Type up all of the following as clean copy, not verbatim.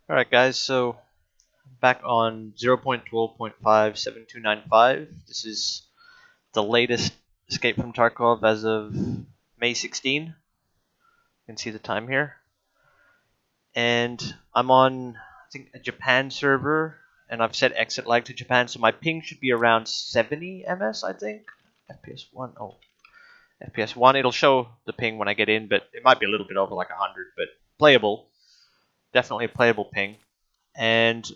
Alright guys, so back on 0.12.57295. This is the latest Escape from Tarkov as of May 16. You can see the time here. And I'm on, I think, a Japan server, and I've set exit lag to Japan, so my ping should be around 70 ms, I think. FPS 1, FPS 1. It'll show the ping when I get in, but it might be a little bit over like 100, but playable. Definitely a playable ping. And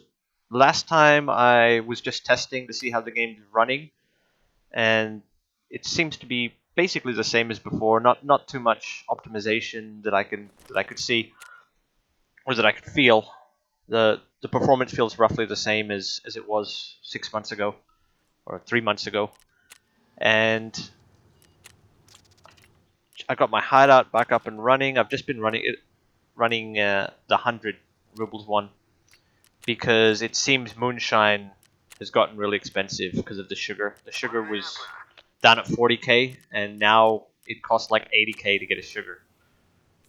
last time I was just testing to see how the game is running, and it seems to be basically the same as before. Not too much optimization that I could see or that I could feel. The performance feels roughly the same as it was 6 months ago or 3 months ago, and I got my hideout back up and running. I've just been running the 100 rubles one, because it seems moonshine has gotten really expensive because of the sugar. The sugar was down at 40k, and now it costs like 80k to get a sugar.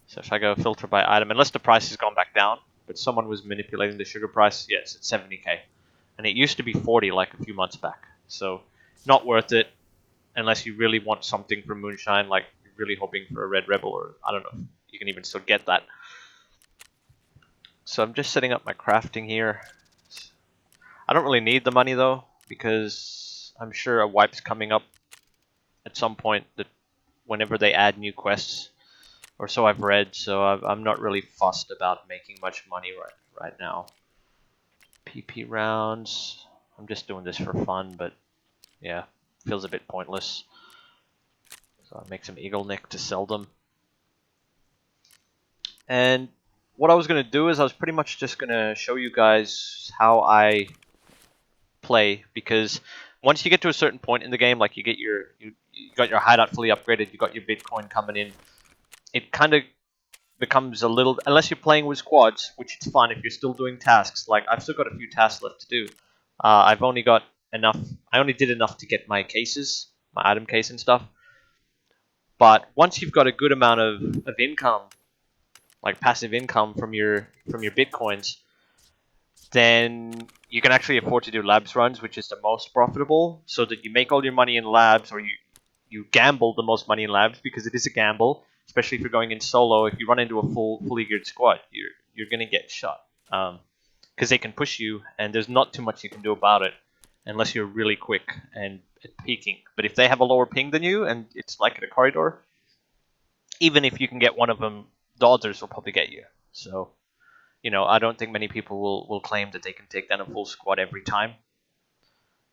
So if I go filter by item, unless the price has gone back down, but someone was manipulating the sugar price, yes, it's 70k. And it used to be 40 like a few months back. So not worth it unless you really want something from moonshine, like you're really hoping for a red rebel, or I don't know if you can even still get that. So I'm just setting up my crafting here. I don't really need the money though, because I'm sure a wipe's coming up at some point that whenever they add new quests, or so I've read, so I'm not really fussed about making much money right now. PP rounds, I'm just doing this for fun, but yeah, feels a bit pointless. So I'll make some Eagle Nick to sell them. And what I was going to do is I was pretty much just going to show you guys how I play, because once you get to a certain point in the game, like you got your hideout fully upgraded, you got your Bitcoin coming in, it kind of becomes a little, unless you're playing with squads, which it's fun if you're still doing tasks. Like I've still got a few tasks left to do. I've only got enough, I only did enough to get my cases, my item case and stuff. But once you've got a good amount of income, like passive income from your Bitcoins, then you can actually afford to do labs runs, which is the most profitable, so that you make all your money in labs, or you gamble the most money in labs, because it is a gamble, especially if you're going in solo. If you run into a fully geared squad, you're gonna get shot, because they can push you, and there's not too much you can do about it unless you're really quick and at peaking. But if they have a lower ping than you, and it's like in a corridor, even if you can get one of them, the others will probably get you. So, you know, I don't think many people will claim that they can take down a full squad every time,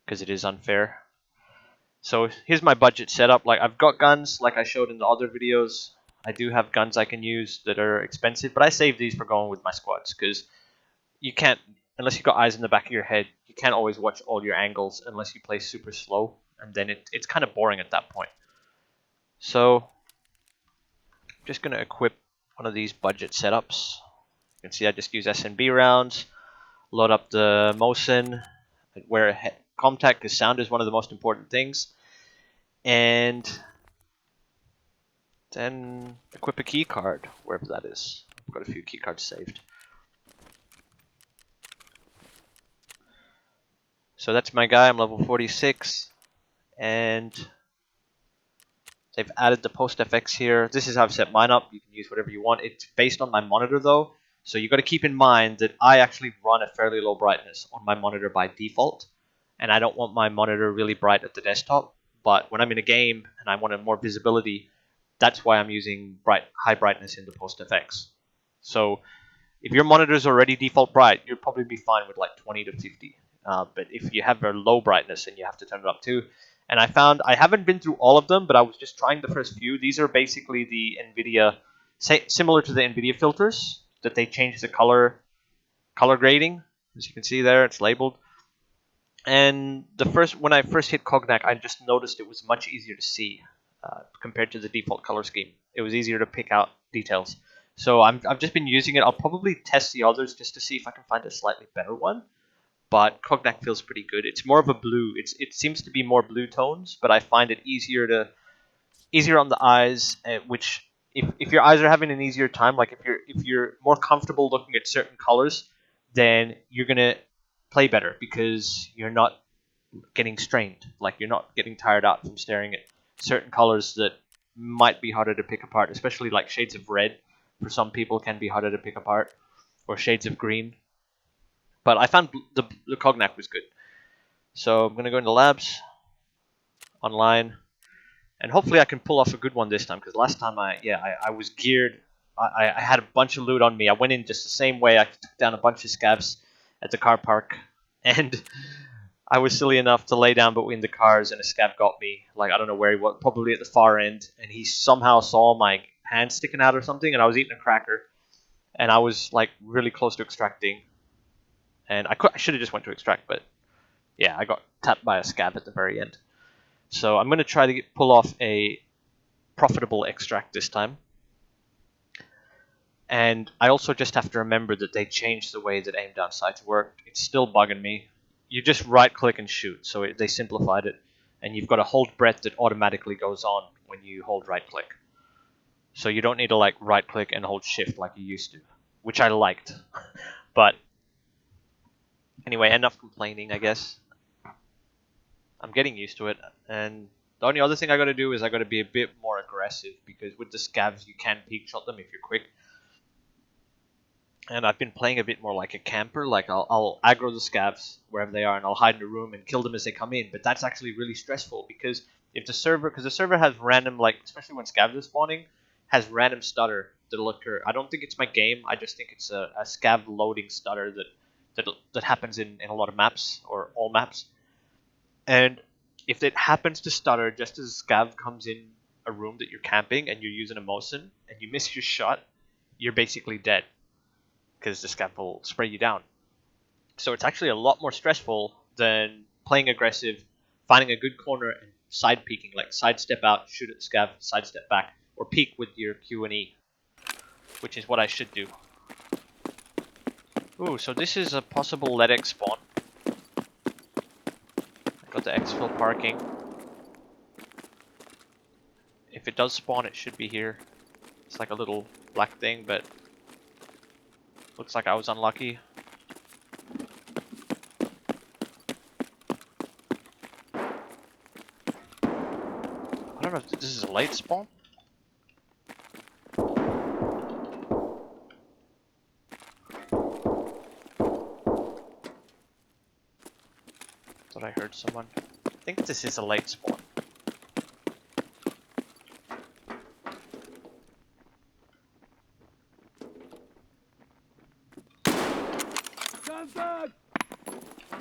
because it is unfair. So here's my budget setup. Like I've got guns, like I showed in the other videos. I do have guns I can use that are expensive, but I save these for going with my squads, because you can't, unless you've got eyes in the back of your head, you can't always watch all your angles unless you play super slow, and then it's kind of boring at that point. So I'm just going to equip one of these budget setups. You can see I just use SNB rounds, load up the Mosin, wear Comtac because sound is one of the most important things, and then equip a key card, wherever that is. I've got a few key cards saved. So that's my guy, I'm level 46, and they've added the post FX here. This is how I've set mine up. You can use whatever you want. It's based on my monitor though, so you got to keep in mind that I actually run a fairly low brightness on my monitor by default, and I don't want my monitor really bright at the desktop. But when I'm in a game and I want more visibility, that's why I'm using high brightness in the post FX. So if your monitor is already default bright, you'll probably be fine with like 20 to 50. But if you have a low brightness, then you have to turn it up too. And I found, I haven't been through all of them, but I was just trying the first few. These are basically the NVIDIA, similar to the NVIDIA filters, that they change the color grading. As you can see there, it's labeled. And when I first hit Cognac, I just noticed it was much easier to see compared to the default color scheme. It was easier to pick out details. So I've just been using it. I'll probably test the others just to see if I can find a slightly better one. But Cognac feels pretty good. It's more of a blue. It seems to be more blue tones, but I find it easier on the eyes. Which if your eyes are having an easier time, like if you're more comfortable looking at certain colors, then you're gonna play better because you're not getting strained. Like you're not getting tired out from staring at certain colors that might be harder to pick apart, especially like shades of red for some people can be harder to pick apart, or shades of green. But I found the Cognac was good. So I'm gonna go into labs, online, and hopefully I can pull off a good one this time, because last time I was geared. I had a bunch of loot on me. I went in just the same way. I took down a bunch of scavs at the car park, and I was silly enough to lay down between the cars, and a scav got me. Like, I don't know where he was, probably at the far end, and he somehow saw my hand sticking out or something, and I was eating a cracker, and I was like really close to extracting, and I should have just went to extract, but yeah, I got tapped by a scav at the very end. So I'm going to try to pull off a profitable extract this time. And I also just have to remember that they changed the way that aim down sights work. It's still bugging me. You just right click and shoot, so they simplified it. And you've got a hold breath that automatically goes on when you hold right click. So you don't need to like right click and hold shift like you used to, which I liked. But anyway, enough complaining, I guess. I'm getting used to it, and the only other thing I gotta do is I gotta be a bit more aggressive, because with the scavs you can peek shot them if you're quick. And I've been playing a bit more like a camper. Like I'll aggro the scavs wherever they are, and I'll hide in a room and kill them as they come in. But that's actually really stressful, because if the server has random, like especially when scavs are spawning, has random stutter that'll occur. I don't think it's my game. I just think it's a scav loading stutter that happens in a lot of maps, or all maps. And if it happens to stutter just as scav comes in a room that you're camping and you're using a Mosin and you miss your shot, you're basically dead, because the scav will spray you down. So it's actually a lot more stressful than playing aggressive, finding a good corner and side peeking, like side step out, shoot at the scav, side step back, or peek with your Q and E, which is what I should do. Ooh, so this is a possible LEDX spawn. Got the exfil parking. If it does spawn, it should be here. It's like a little black thing, but looks like I was unlucky. I don't know if this is a late spawn. Thought I heard someone. I think this is a late spawn.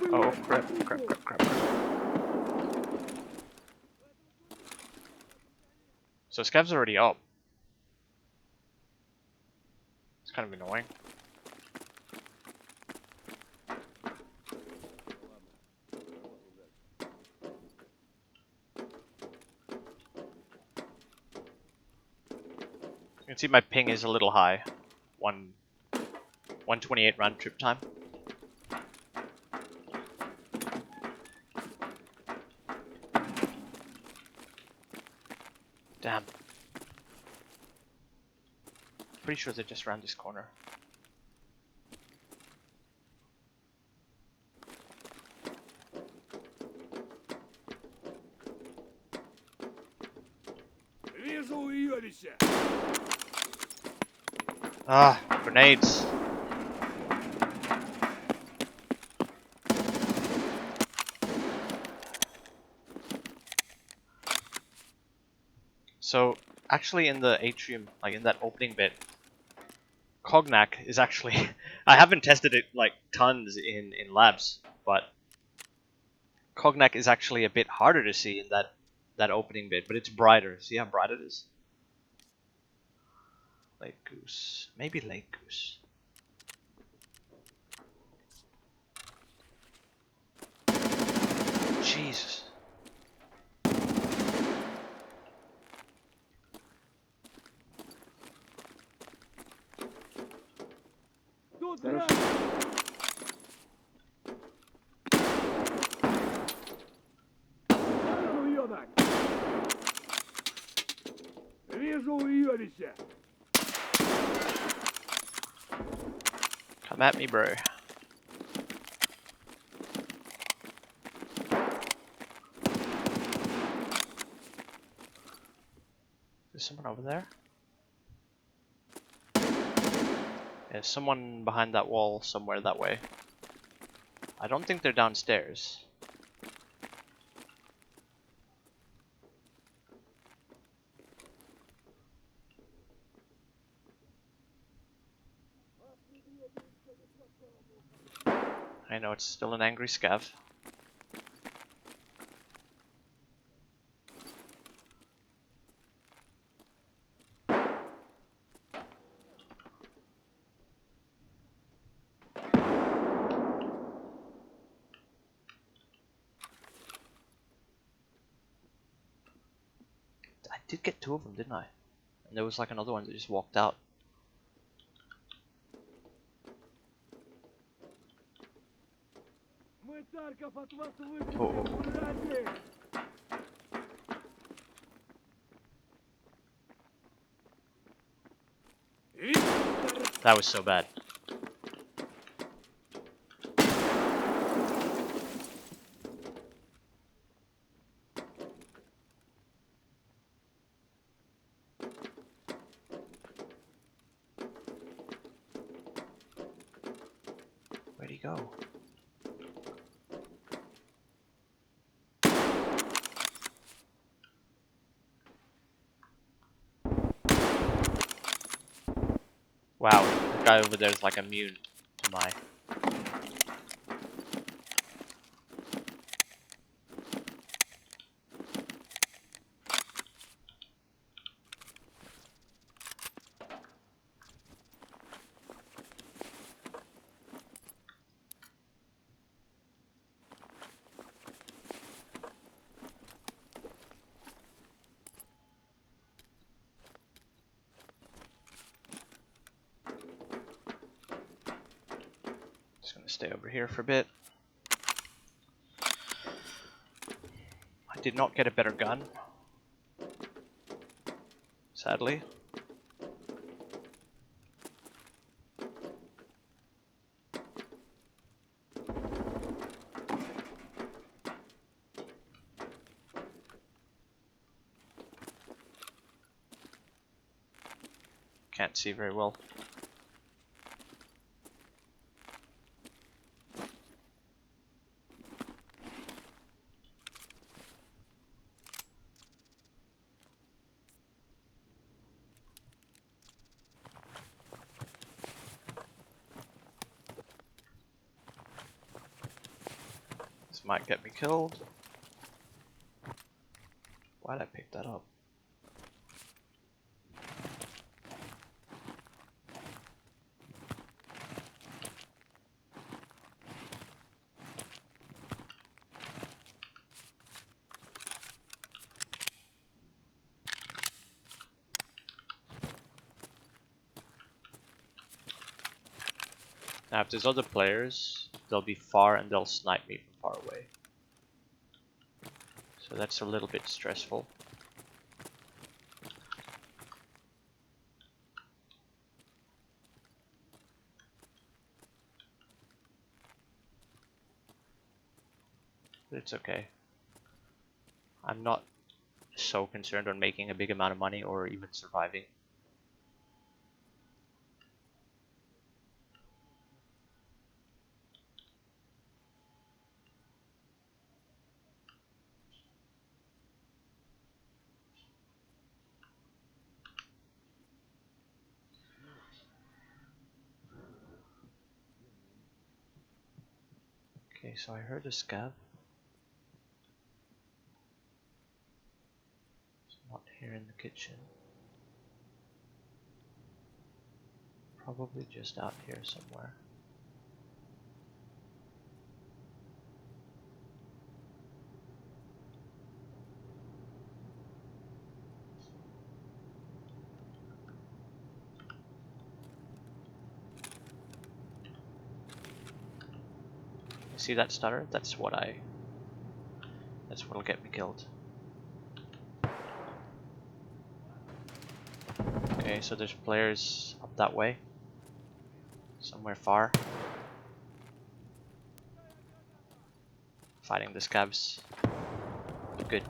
Oh crap. So scav's already up. It's kind of annoying. You can see my ping is a little high. 128 round trip time. Damn. Pretty sure they're just around this corner. Ah, grenades. So, actually in the atrium, like in that opening bit, Cognac is actually... I haven't tested it like tons in labs, but Cognac is actually a bit harder to see in that opening bit, but it's brighter. See how bright it is? Late goose. Maybe late goose. Jesus. Come at me, bro. over there? There's someone behind that wall somewhere that way. I don't think they're downstairs. I know it's still an angry scav. I did get 2 of them, didn't I? And there was like another one that just walked out. Oh. That was so bad. Where'd he go? Wow, the guy over there is like immune to my... Just gonna stay over here for a bit. I did not get a better gun, sadly. Can't see very well. This might get me killed. Why'd I pick that up? Now if there's other players, they'll be far and they'll snipe me from far away. So that's a little bit stressful. But it's okay. I'm not so concerned on making a big amount of money or even surviving. Okay, so I heard a scav. It's not here in the kitchen. Probably just out here somewhere. See that stutter? That's what'll get me killed. Okay, so there's players up that way. Somewhere far. Fighting the scavs. Good.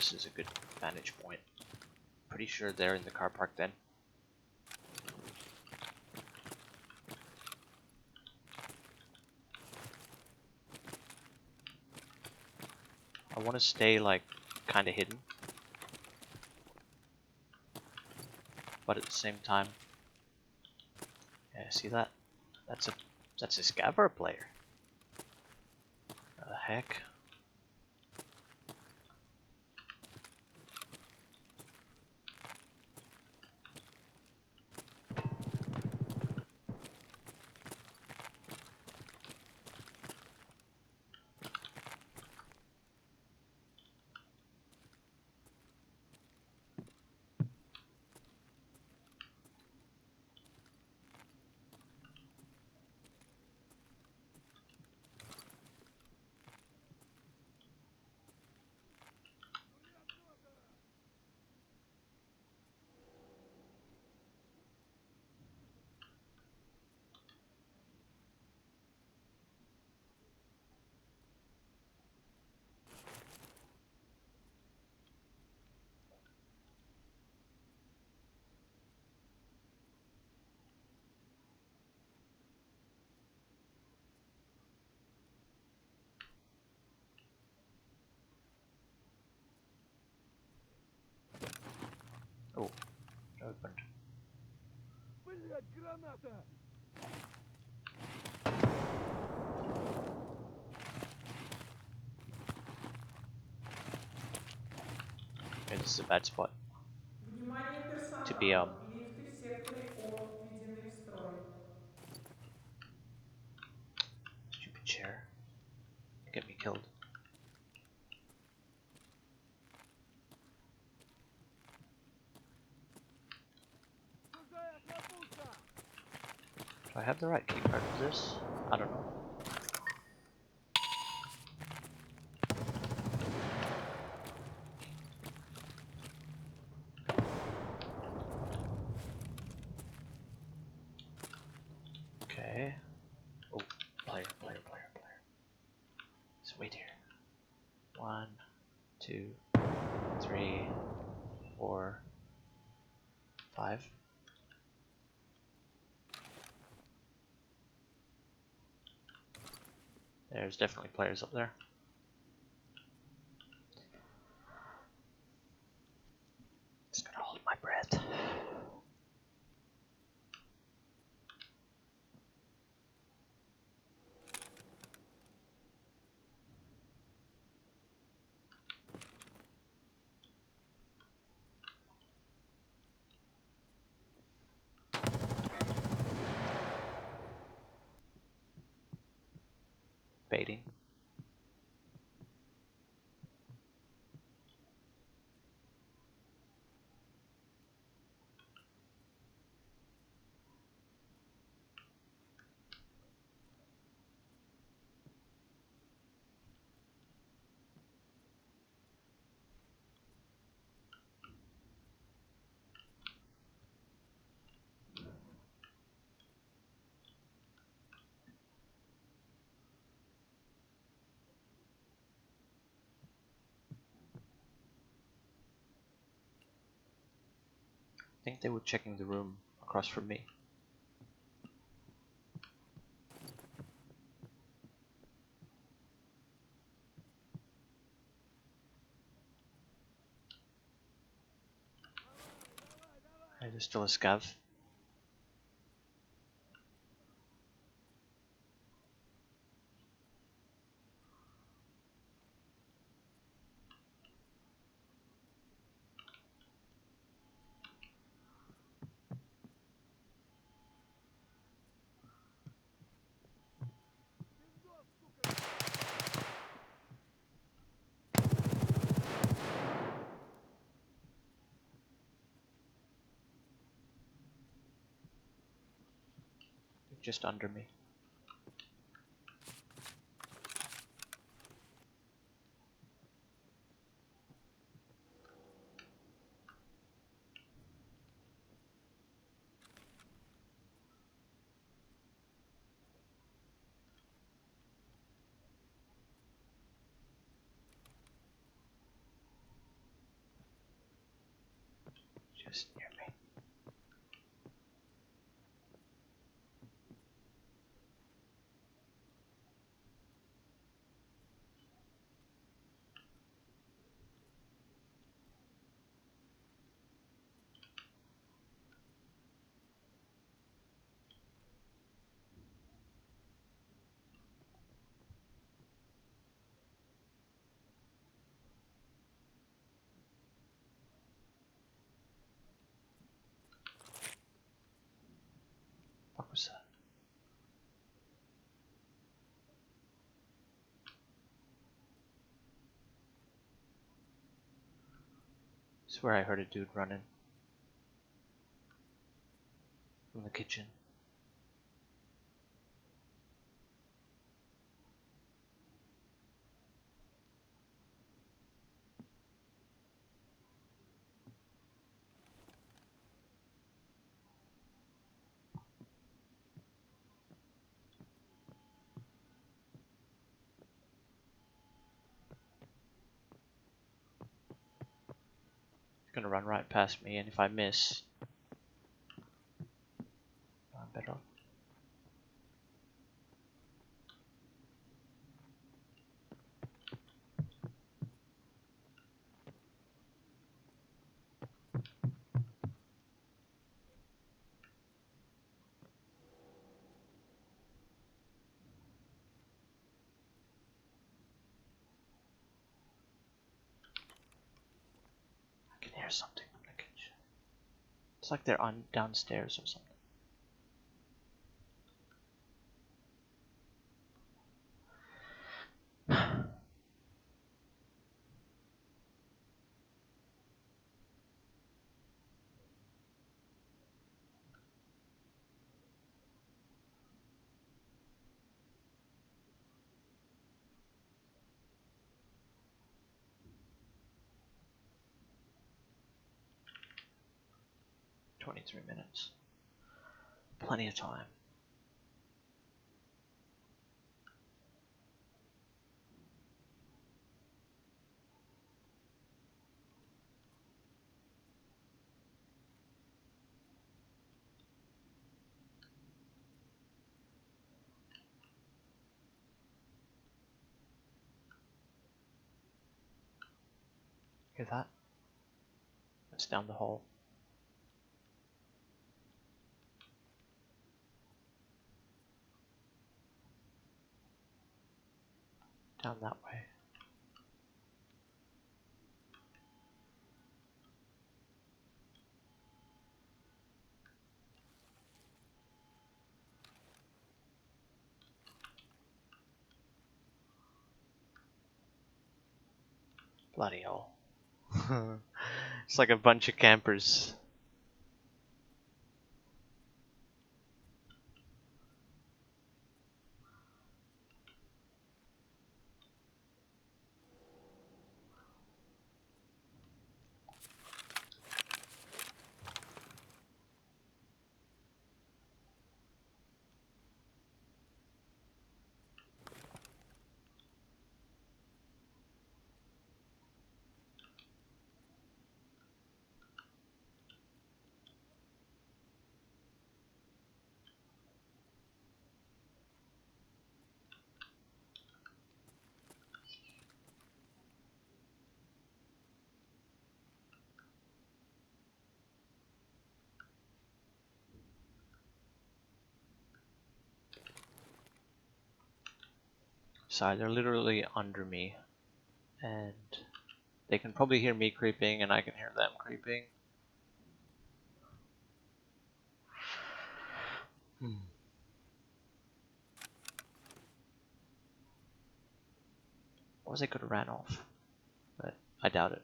this is a good vantage point. Pretty sure they're in the car park then. I want to stay like kind of hidden, but at the same time, yeah, see that? That's a Scaver player. What the heck? Oh, it opened. Okay, this is a bad spot to be Лифты в секторе О введены в строй. stupid chair. Get me killed. Do I have the right keypad for this? I don't know. Okay. Oh, player. Let's wait here. 1, 2, 3, 4, 5. There's definitely players up there. Just gonna hold my breath. Baiting. I think they were checking the room across from me. Hey, there's still a scav. They're just under me. Just near me. What was that? I swear I heard a dude running from the kitchen. He's gonna run right past me, and if I miss, I'm better off. I can hear something from the kitchen. It's like they're on downstairs or something. "23 minutes. Plenty of time." Hear that? It's down the hall. Down that way. Bloody hell. It's like a bunch of campers. So they're literally under me, and they can probably hear me creeping, and I can hear them creeping. Or they could have ran off, but I doubt it.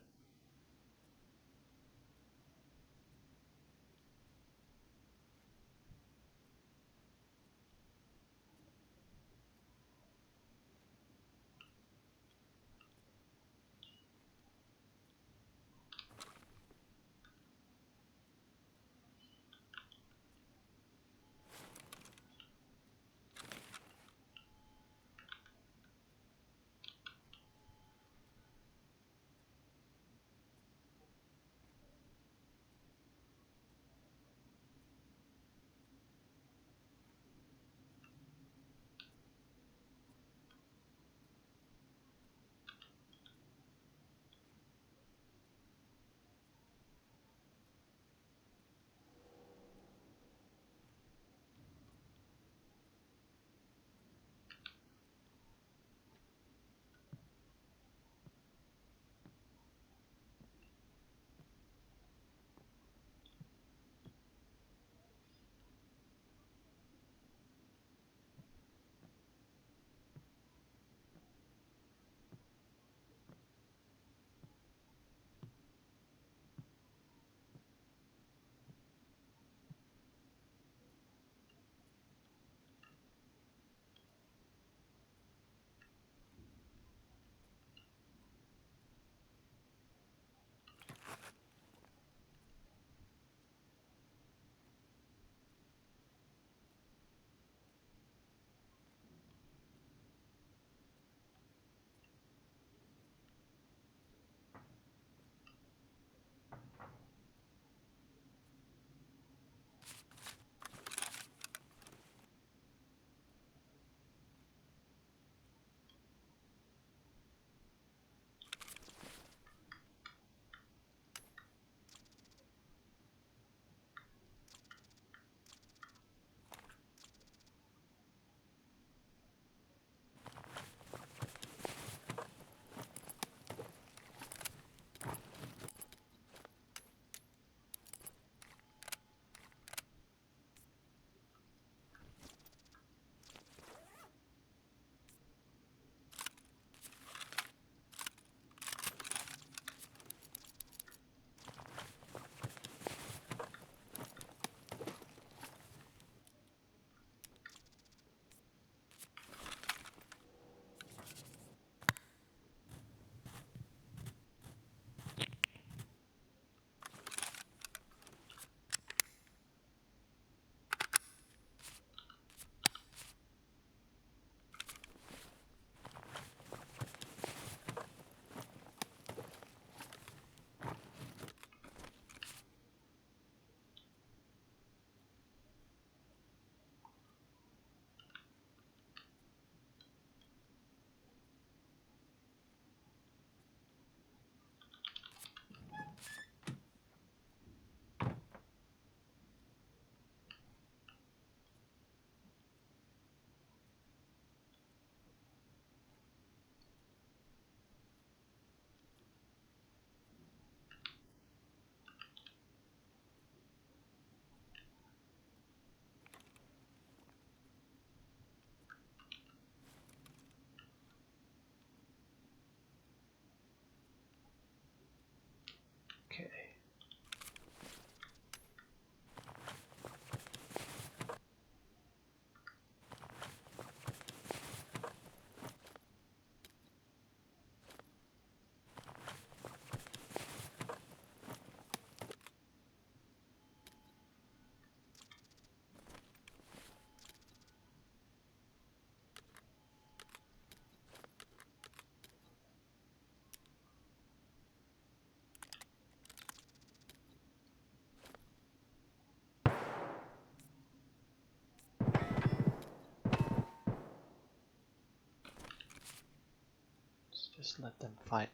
Just let them fight.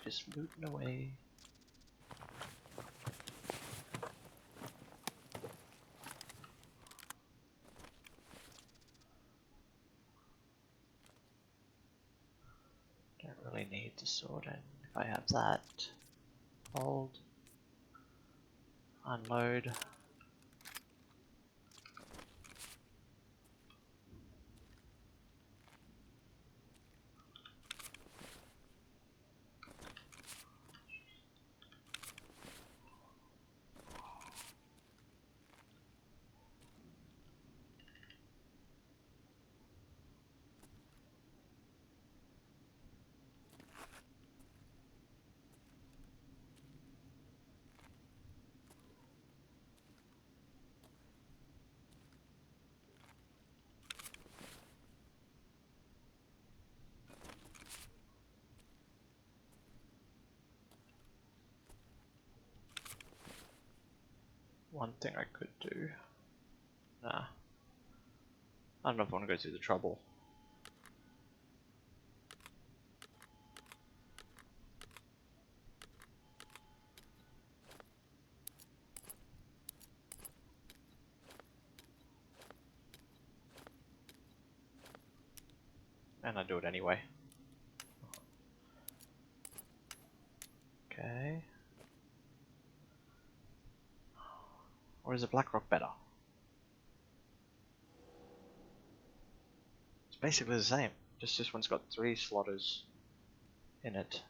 Just looting away. Don't really need the sword, and if I have that, hold, unload. One thing I could do. Nah. I don't know if I want to go through the trouble. And I do it anyway. Okay. Or is it Blackrock better? It's basically the same. Just this one's got 3 slotters in it.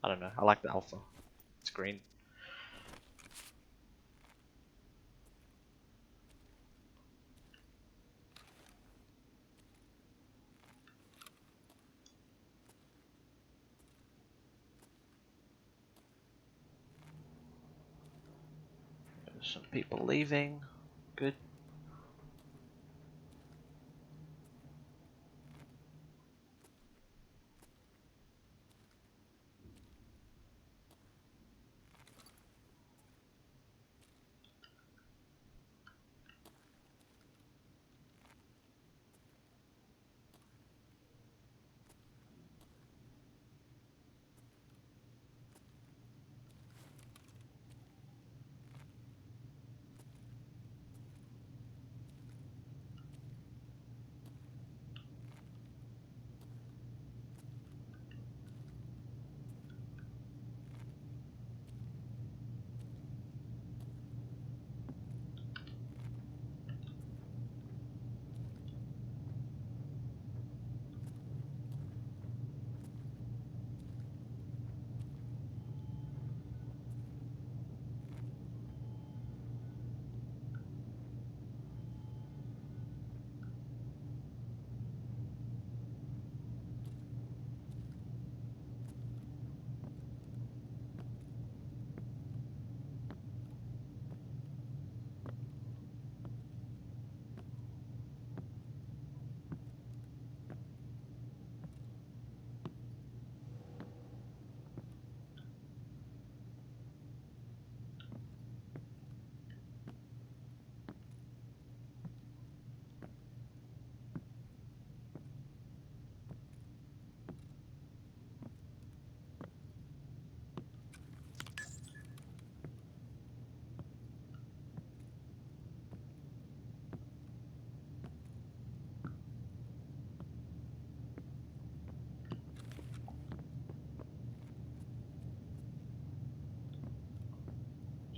I don't know. I like the alpha. It's green. There's some people leaving. Good.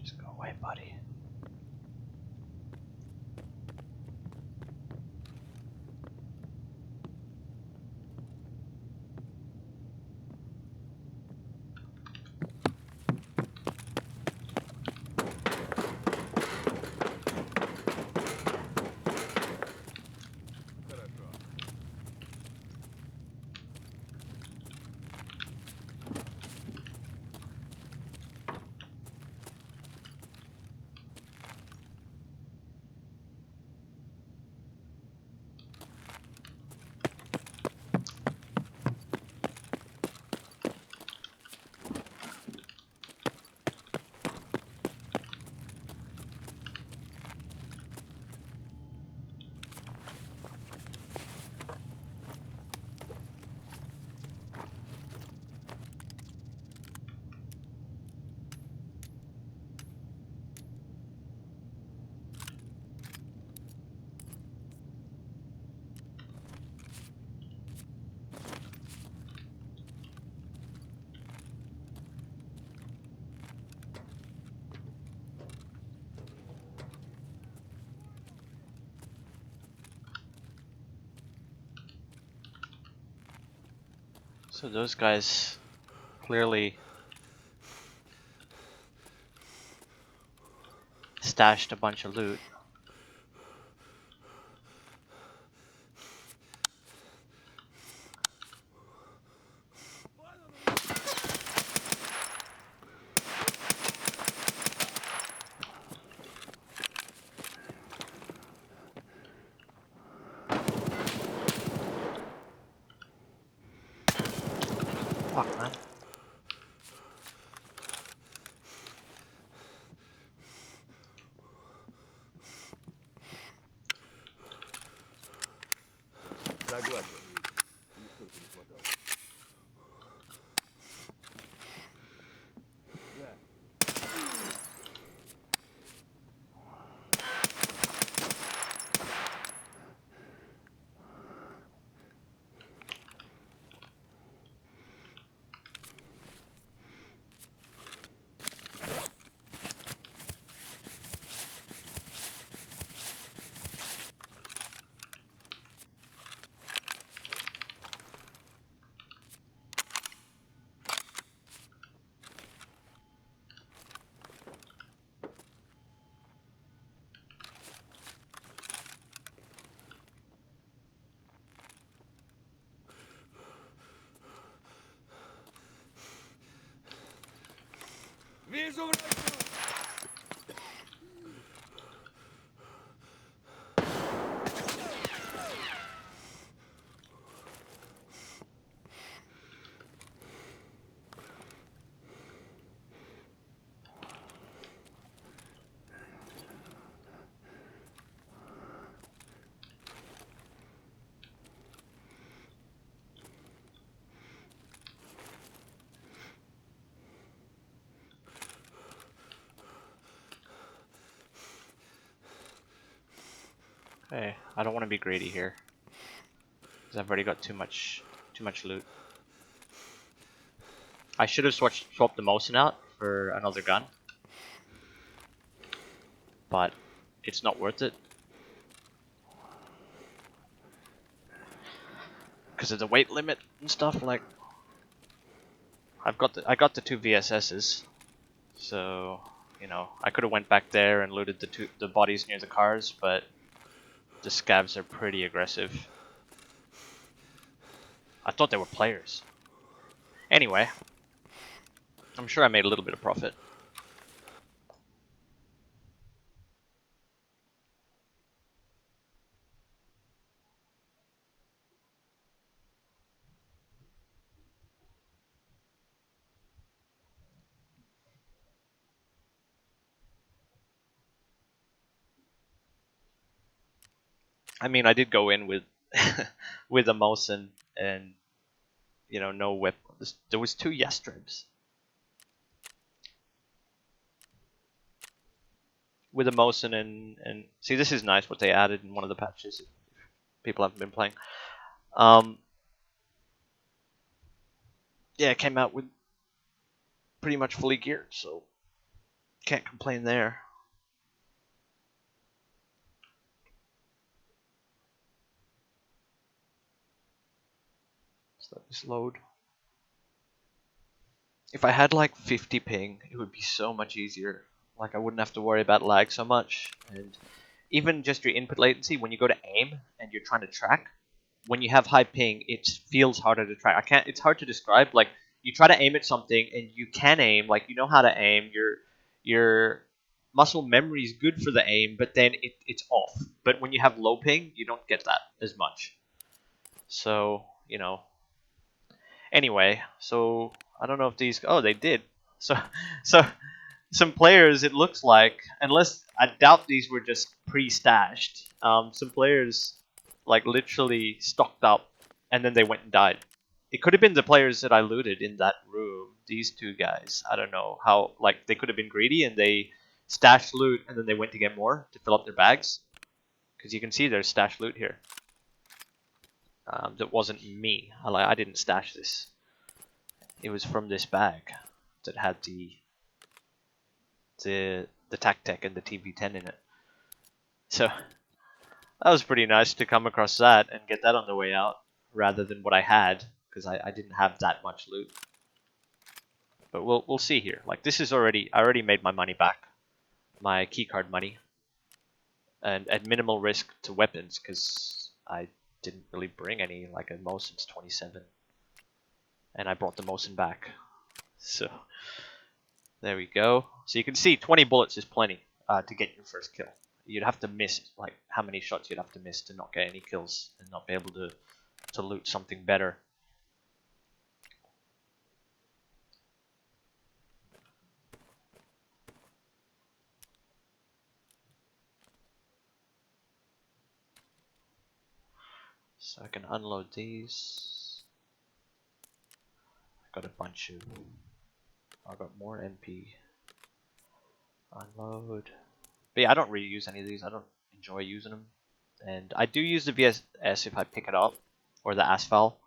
Just go away, buddy. So those guys clearly stashed a bunch of loot. Fuck, man. Hey, I don't want to be greedy here, because I've already got too much loot. I should have swapped the Mosin out for another gun, but it's not worth it because of the weight limit and stuff. Like, I got the two VSSs, so you know I could have went back there and looted the bodies near the cars, but the scavs are pretty aggressive. I thought they were players. Anyway, I'm sure I made a little bit of profit. I mean, I did go in with with a Mosin and you know no whip. There was two Xtremes with a Mosin and see, this is nice what they added in one of the patches. If people haven't been playing. Yeah, it came out with pretty much fully geared, so can't complain there. Let's let this load. If I had like 50 ping, it would be so much easier. Like, I wouldn't have to worry about lag so much, and even just your input latency when you go to aim and you're trying to track. When you have high ping, it feels harder to track. It's hard to describe. Like, you try to aim at something and you can aim, like you know how to aim. Your muscle memory is good for the aim, but then it's off. But when you have low ping, you don't get that as much. So, you know. Anyway, so I don't know if these. Oh, they did. So, so some players, it looks like, unless I doubt these were just pre-stashed. Some players like literally stocked up and then they went and died. It could have been the players that I looted in that room. These two guys. I don't know how. Like, they could have been greedy and they stashed loot and then they went to get more to fill up their bags. Because you can see there's stashed loot here. That wasn't me. I didn't stash this. It was from this bag that had the Tactec and the TV10 in it. So that was pretty nice to come across that and get that on the way out, rather than what I had, because I didn't have that much loot. But we'll see here. Like this is already, I already made my money back, my keycard money, and at minimal risk to weapons because I didn't really bring any like a Mosin's 27, and I brought the Mosin back. So there we go. So you can see 20 bullets is plenty to get your first kill. You'd have to miss like how many shots you'd have to miss to not get any kills and not be able to loot something better. So I can unload these. I got a bunch of. I got more MP. Unload. But yeah, I don't really use any of these. I don't enjoy using them. And I do use the VSS if I pick it up, or the Asphalt.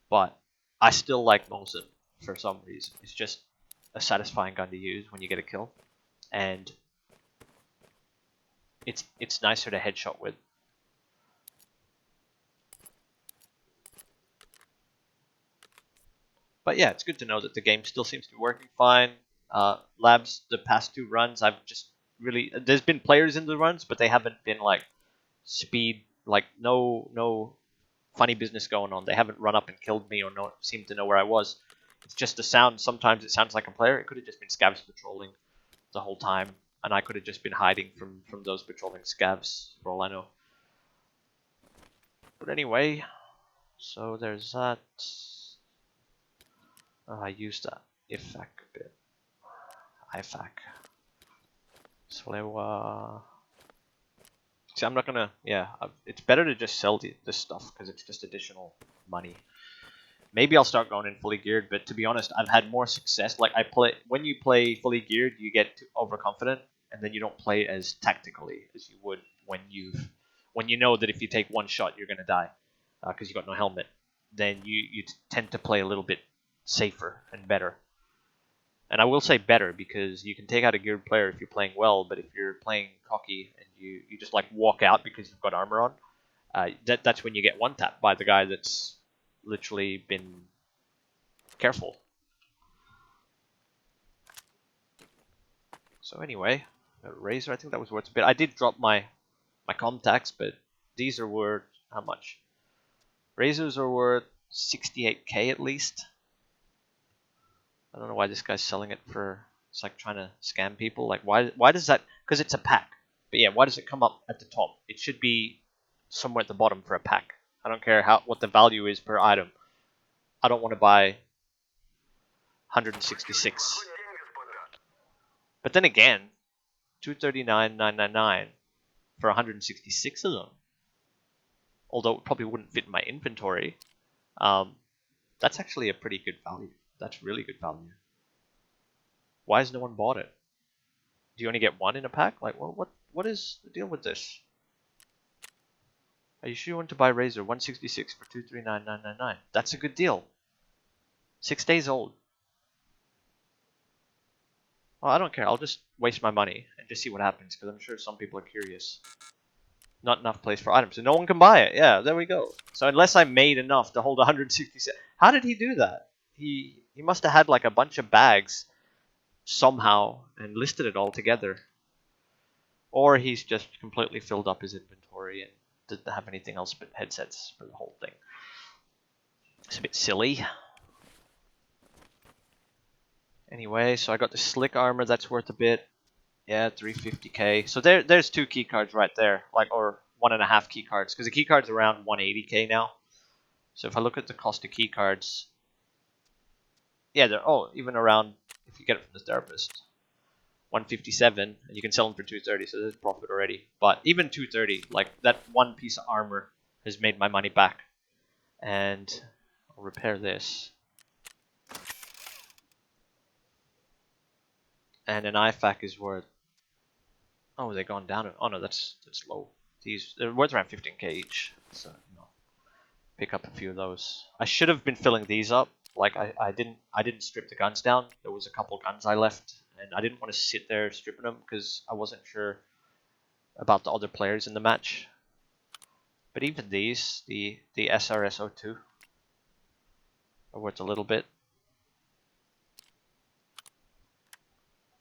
But I still like Mosin for some reason. It's just a satisfying gun to use when you get a kill. And it's nicer to headshot with. But yeah, it's good to know that the game still seems to be working fine. Labs, the past 2 runs, I've just really... There's been players in the runs, but they haven't been like speed, like no funny business going on. They haven't run up and killed me or seemed to know where I was. It's just the sound. Sometimes it sounds like a player. It could have just been scavs patrolling the whole time, and I could have just been hiding from those patrolling scavs for all I know. But anyway, so there's that. I used that IFAC a bit. IFAC. So see, I'm not gonna. Yeah, it's better to just sell this stuff because it's just additional money. Maybe I'll start going in fully geared, but to be honest, I've had more success. Like when you play fully geared, you get overconfident, and then you don't play as tactically as you would when you know that if you take one shot, you're gonna die because you got no helmet. Then you tend to play a little bit safer and better. And I will say better because you can take out a geared player if you're playing well, but if you're playing cocky and you just like walk out because you've got armor on, that's when you get one tapped by the guy that's literally been careful. So anyway, Razor, I think that was worth a bit. I did drop my contacts, but these are worth how much? Razors are worth 68k at least. I don't know why this guy's selling it for. It's like trying to scam people. Like why does that? Because it's a pack. But yeah, why does it come up at the top? It should be somewhere at the bottom for a pack. I don't care what the value is per item. I don't want to buy 166. But then again, 239,999 for 166 of them. Although it probably wouldn't fit in my inventory. That's actually a pretty good value. That's really good value. Why has no one bought it? Do you only get one in a pack? Like, what is the deal with this? Are you sure you want to buy Razor 166 for 239,999? That's a good deal. 6 days old. Well, I don't care. I'll just waste my money and just see what happens because I'm sure some people are curious. Not enough place for items, so no one can buy it. Yeah, there we go. So unless I made enough to hold 167, how did he do that? He must have had like a bunch of bags somehow and listed it all together, or he's just completely filled up his inventory and didn't have anything else but headsets for the whole thing. It's a bit silly. Anyway, so I got the slick armor that's worth a bit. Yeah, 350k. So there's 2 keycards right there, like, or 1.5 keycards, because the keycard's around 180k now. So if I look at the cost of keycards, yeah, they're even around, if you get it from the therapist, 157, and you can sell them for 230, so there's profit already. But even 230, like that one piece of armor has made my money back. And I'll repair this. And an IFAC is worth, oh, they've gone down. Oh no, that's low. They're worth around 15k each. So no, pick up a few of those. I should have been filling these up. Like I didn't strip the guns down. There was a couple guns I left, and I didn't want to sit there stripping them because I wasn't sure about the other players in the match. But even these, the SRS-02, are worth a little bit.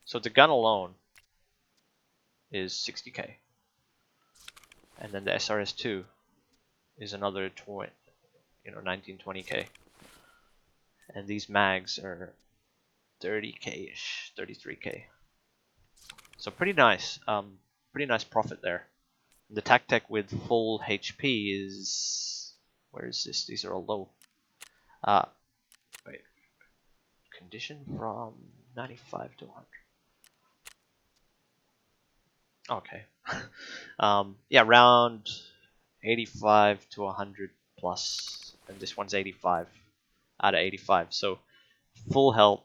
So the gun alone is 60k, and then the SRS2 is another 19-20k, and these mags are 30k-ish, 33k. So pretty nice profit there. The Tactec with full HP is, where is this? These are all low. Wait, condition from 95 to 100. Okay. Yeah, around 85 to 100 plus, and this one's 85 out of 85. So full health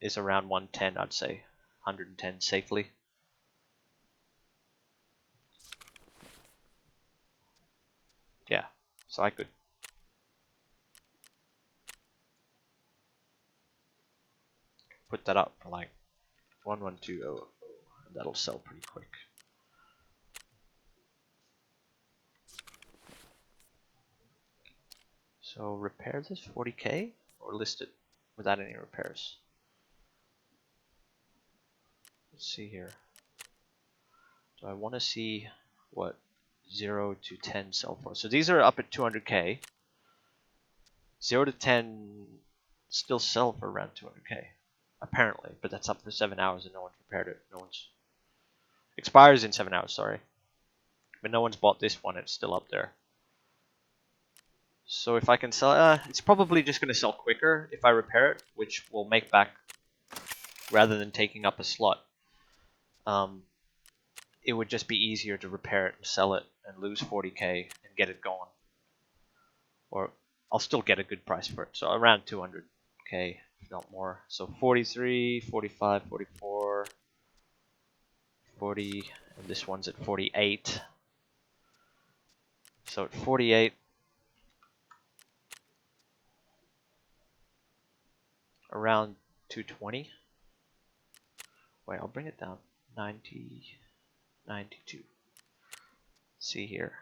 is around 110, I'd say. 110 safely. Yeah, so I could put that up for like 11200, and that'll sell pretty quick. So repair this 40k or list it without any repairs. Let's see here. So I want to see what 0 to 10 sell for. So these are up at 200k. 0 to 10 still sell for around 200k, apparently, but that's up for 7 hours and no one's repaired it. No one's expires in 7 hours, sorry, but no one's bought this one. It's still up there. So if I can sell, it's probably just going to sell quicker if I repair it, which will make back rather than taking up a slot. It would just be easier to repair it and sell it and lose 40k and get it going. Or I'll still get a good price for it. So around 200k, if not more. So 43, 45, 44, 40, and this one's at 48. So at 48, around 220. Wait, I'll bring it down. 90, 92. See here.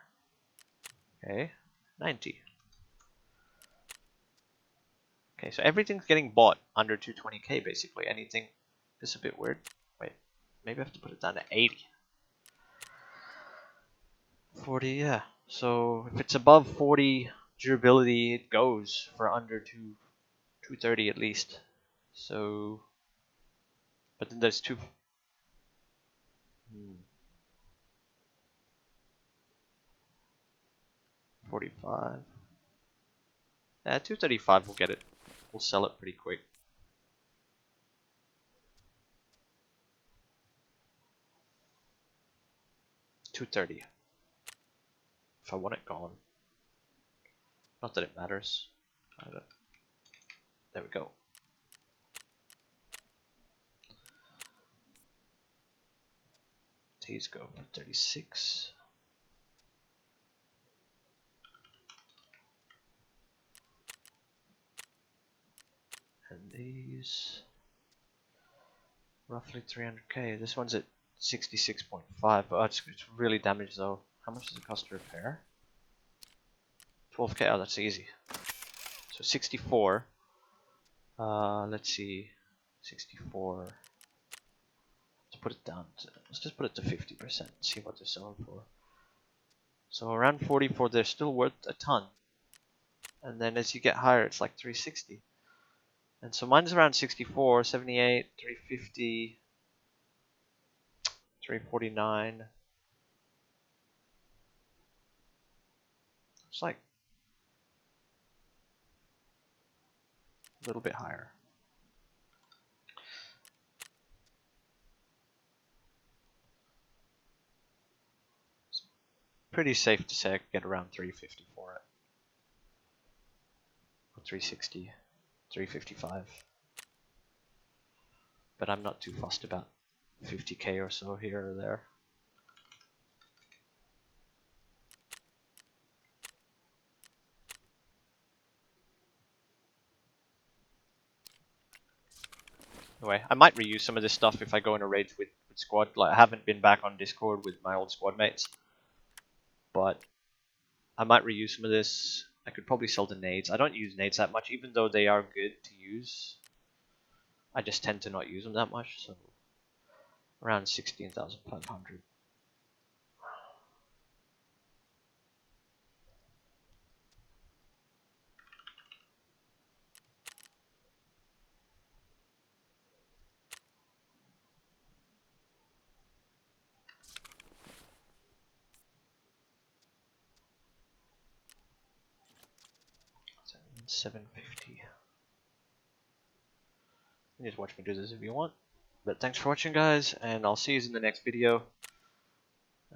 Okay, 90. Okay, so everything's getting bought under 220k basically. Anything, this is a bit weird. Wait, maybe I have to put it down to 80. 40, yeah. So if it's above 40 durability, it goes for under 230 at least. So, but then there's 45. Yeah, 235 will get it. We'll sell it pretty quick. $230. If I want it gone. Not that it matters. There we go. These go for 36. And these roughly 300k. This one's at 66.5. Oh, it's really damaged though. How much does it cost to repair? 12k. Oh, that's easy. So 64. Let's see. 64. Let's put it down. Let's just put it to 50%. See what they're selling for. So around 44, they're still worth a ton. And then as you get higher, it's like 360. And so mine's around 64, 78, 350, 349. It's like a little bit higher. It's pretty safe to say I could get around 350 for it. Or 360, 355. But I'm not too fussed about 50k or so here or there. Anyway, I might reuse some of this stuff if I go in a raid with squad. Like, I haven't been back on Discord with my old squad mates, but I might reuse some of this. I could probably sell the nades. I don't use nades that much, even though they are good to use. I just tend to not use them that much, so around 16,500. $750. You just watch me do this if you want. But thanks for watching, guys, and I'll see you in the next video.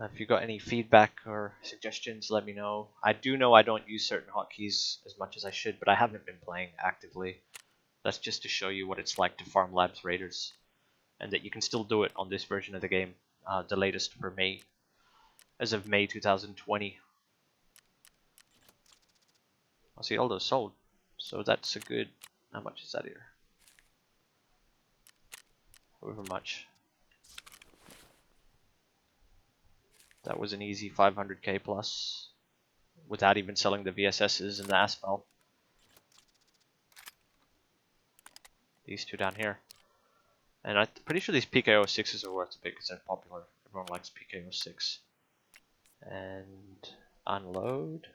If you got any feedback or suggestions, let me know. I do know I don't use certain hotkeys as much as I should, but I haven't been playing actively. That's just to show you what it's like to farm Labs Raiders, and that you can still do it on this version of the game, the latest for May, as of May 2020. I'll see all those sold, so that's a good. How much is that here? However much. That was an easy 500k plus, without even selling the VSSs and the asphalt. These two down here. And I'm pretty sure these PKO6s are worth a bit because they're popular. Everyone likes PKO6. And unload.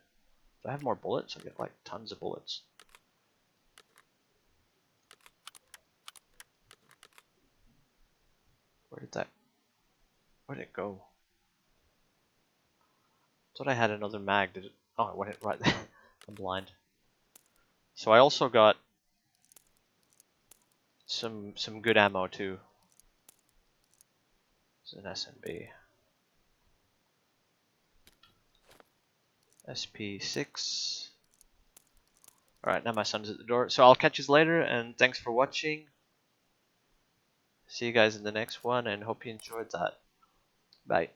Do I have more bullets? I get like tons of bullets. Where did it go? Thought I had another mag. Did it? Oh, it went right there. I'm blind. So I also got some good ammo too. It's an SMB. SP6. Alright, now my son's at the door. So I'll catch you later, and thanks for watching. See you guys in the next one, and hope you enjoyed that. Bye.